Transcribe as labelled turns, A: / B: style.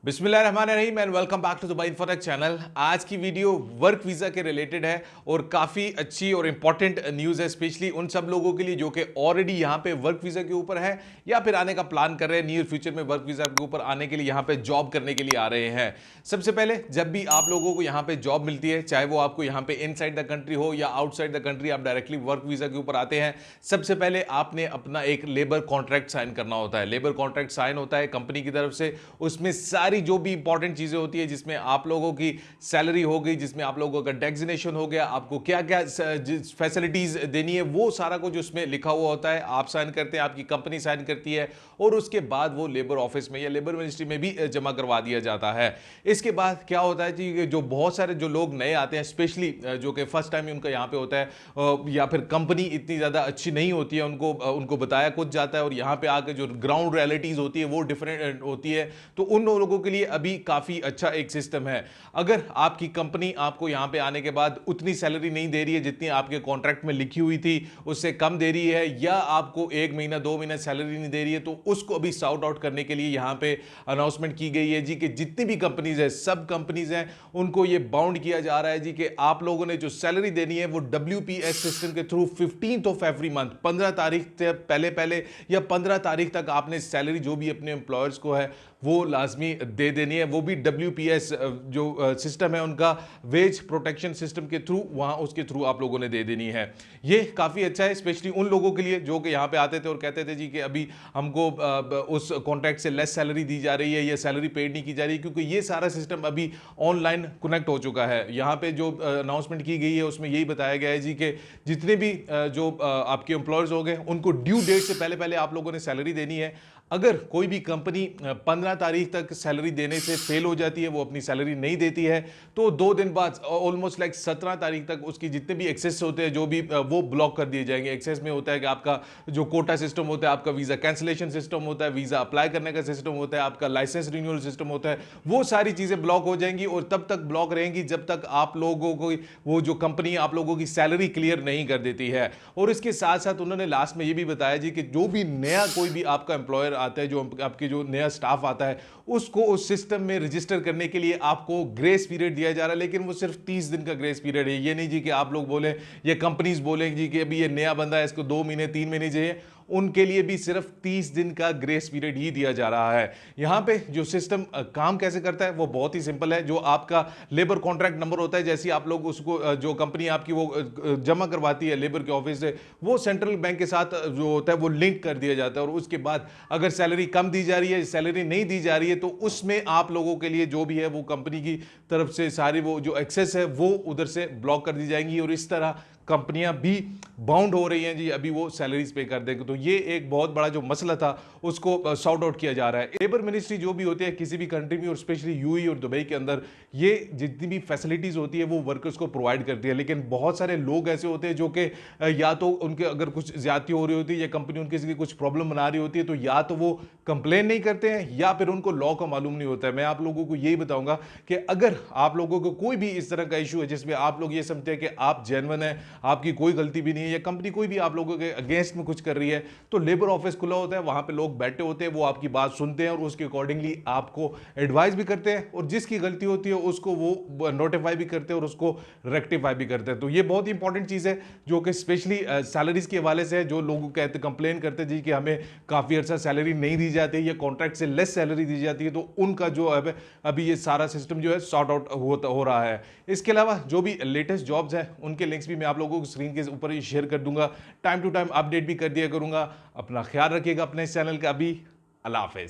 A: बिस्मिल्लाहिर्रहमानिर्रहीम and welcome back to Dubai Infotech channel. आज की वीडियो वर्क वीज़ा के रिलेटेड है और काफ़ी अच्छी और इंपॉर्टेंट न्यूज़ है, स्पेशली उन सब लोगों के लिए जो कि ऑलरेडी यहाँ पे वर्क वीज़ा के ऊपर है या फिर आने का प्लान कर रहे हैं, नियर फ्यूचर में वर्क वीज़ा के ऊपर आने के लिए यहाँ पे जॉब करने के लिए आ रहे हैं। सबसे पहले जब भी आप लोगों को यहाँ पे जॉब मिलती है, चाहे वो आपको यहाँ पे इनसाइड द कंट्री हो या आउटसाइड द कंट्री, आप डायरेक्टली वर्क वीज़ा के ऊपर आते हैं। सबसे पहले आपने अपना एक लेबर कॉन्ट्रैक्ट साइन करना होता है। लेबर कॉन्ट्रैक्ट साइन होता है कंपनी की तरफ से, उसमें सारी जो भी इंपॉर्टेंट चीजें होती है, जिसमें आप लोगों की सैलरी हो गई, जिसमें आप लोगों का डेजिग्नेशन हो गया, आपको क्या क्या फैसिलिटीज देनी है, वो सारा कुछ उसमें लिखा हुआ होता है। आप साइन करते हैं, आपकी कंपनी साइन करती है और उसके बाद वो लेबर ऑफिस में या लेबर मिनिस्ट्री में भी जमा करवा दिया जाता है। इसके बाद क्या होता है जी, जो बहुत सारे जो लोग नए आते हैं, स्पेशली जो कि फर्स्ट टाइम उनका यहाँ पे होता है या फिर कंपनी इतनी ज्यादा अच्छी नहीं होती है, उनको बताया कुछ जाता है और यहाँ पे आकर जो ग्राउंड रियलिटीज होती है वो डिफरेंट होती है। तो उन लोगों के लिए अभी काफी अच्छा एक सिस्टम है। अगर आपकी कंपनी आपको यहां पे आने के बाद उतनी सैलरी नहीं दे रही है जितनी आपके कॉन्ट्रैक्ट में लिखी हुई थी, उससे कम दे रही है, या आपको 1 महीना 2 महीना सैलरी नहीं दे रही है, तो उसको अभी सॉर्ट आउट करने के लिए यहां पे अनाउंसमेंट की गई है जी कि जितनी भी कंपनीज है, सब कंपनीज हैं, उनको ये बाउंड किया जा रहा है जी कि आप लोगों ने जो सैलरी देनी है वो WPS सिस्टम के through 15th of every month, 15 तारीख से पहले पहले या 15 तारीख तक आपने सैलरी जो भी अपने एम्प्लॉयर्स को है वो लाजमी दे देनी है। वो भी WPS जो सिस्टम है उनका, वेज प्रोटेक्शन सिस्टम के थ्रू, वहां उसके थ्रू आप लोगों ने दे देनी है। ये काफ़ी अच्छा है, स्पेशली उन लोगों के लिए जो कि यहाँ पे आते थे और कहते थे जी कि अभी हमको उस कॉन्ट्रैक्ट से लेस सैलरी दी जा रही है या सैलरी पेड नहीं की जा रही है, क्योंकि ये सारा सिस्टम अभी ऑनलाइन कनेक्ट हो चुका है। यहाँ पे जो अनाउंसमेंट की गई है उसमें यही बताया गया है जी कि जितने भी जो आपके एम्प्लॉयर्स हो गए उनको ड्यू डेट से पहले पहले आप लोगों ने सैलरी देनी है। अगर कोई भी कंपनी 15 तारीख तक सैलरी देने से फेल हो जाती है, वो अपनी सैलरी नहीं देती है, तो 2 दिन बाद ऑलमोस्ट लाइक 17 तारीख तक उसकी जितने भी एक्सेस होते हैं, जो भी वो ब्लॉक कर दिए जाएंगे। एक्सेस में होता है कि आपका जो कोटा सिस्टम होता है, आपका वीज़ा कैंसिलेशन सिस्टम होता है, वीज़ा अप्लाई करने का सिस्टम होता है, आपका लाइसेंस रिन्यूअल सिस्टम होता है, वो सारी चीज़ें ब्लॉक हो जाएंगी और तब तक ब्लॉक रहेंगी जब तक आप लोगों को वो जो कंपनी आप लोगों की सैलरी क्लियर नहीं कर देती है। और इसके साथ साथ उन्होंने लास्ट में ये भी बताया जी कि जो भी नया कोई भी आपका एम्प्लॉयर आता है, जो आपके जो नया स्टाफ आता है, उसको उस सिस्टम में रजिस्टर करने के लिए आपको ग्रेस पीरियड दिया जा रहा है, लेकिन वो सिर्फ 30 दिन का ग्रेस पीरियड है। ये नहीं जी कि आप लोग बोले या कंपनीज बोले जी कि अभी ये नया बंदा है, इसको 2 महीने 3 महीने चाहिए, उनके लिए भी सिर्फ 30 दिन का ग्रेस पीरियड ही दिया जा रहा है। यहां पे जो सिस्टम काम कैसे करता है वो बहुत ही सिंपल है। जो आपका लेबर कॉन्ट्रैक्ट नंबर होता है, जैसे आप लोग उसको जो कंपनी आपकी वो जमा करवाती है लेबर के ऑफिस से, वो सेंट्रल बैंक के साथ जो होता है वो लिंक कर दिया जाता है। और उसके बाद अगर सैलरी कम दी जा रही है, सैलरी नहीं दी जा रही है, तो उसमें आप लोगों के लिए जो भी है वो कंपनी की तरफ से सारी वो जो एक्सेस है वो उधर से ब्लॉक कर दी जाएंगी और इस तरह कंपनियां भी बाउंड हो रही हैं जी, अभी वो सैलरीज पे कर देंगे। तो ये एक बहुत बड़ा जो मसला था उसको सॉर्ट आउट किया जा रहा है। लेबर मिनिस्ट्री जो भी होती है किसी भी कंट्री में और स्पेशली यूएई और दुबई के अंदर, ये जितनी भी फैसिलिटीज होती है वो वर्कर्स को प्रोवाइड करती है। लेकिन बहुत सारे लोग ऐसे होते हैं जो कि या तो उनके अगर कुछ ज्यादती हो रही होती है या कंपनी उनके से कुछ प्रॉब्लम बना रही होती है, तो या तो वो कंप्लेन नहीं करते हैं या फिर उनको लॉ का मालूम नहीं होता है। मैं आप लोगों को यही बताऊंगा कि अगर आप लोगों को कोई भी इस तरह का इशू है जिसमें आप लोग ये समझते हैं कि आप जेन्युइन है, आपकी कोई गलती भी नहीं है, या कंपनी कोई भी आप लोगों के अगेंस्ट में कुछ कर रही है, तो लेबर ऑफिस खुला होता है, वहां पे लोग बैठे होते हैं, वो आपकी बात सुनते हैं और उसके अकॉर्डिंगली आपको एडवाइस भी करते हैं, और जिसकी गलती होती है उसको वो नोटिफाई भी करते हैं और उसको रेक्टिफाई भी करते हैं। तो ये बहुत इंपॉर्टेंट चीज है जो कि स्पेशली सैलरीज के हवाले से है। जो लोग कहते कंप्लेन करते जी कि हमें काफी अर्सा सैलरी नहीं दी जाती या कॉन्ट्रैक्ट से लेस सैलरी दी जाती है, तो उनका जो है अभी ये सारा सिस्टम जो है सॉर्ट आउट हो रहा है। इसके अलावा जो भी लेटेस्ट जॉब्स हैं उनके लिंक्स भी मैं आप लोगों को स्क्रीन के ऊपर ही शेयर कर दूंगा, टाइम टू टाइम अपडेट भी कर दिया करूंगा। अपना ख्याल रखिएगा अपने इस चैनल का। अभी अल्लाह हाफिज।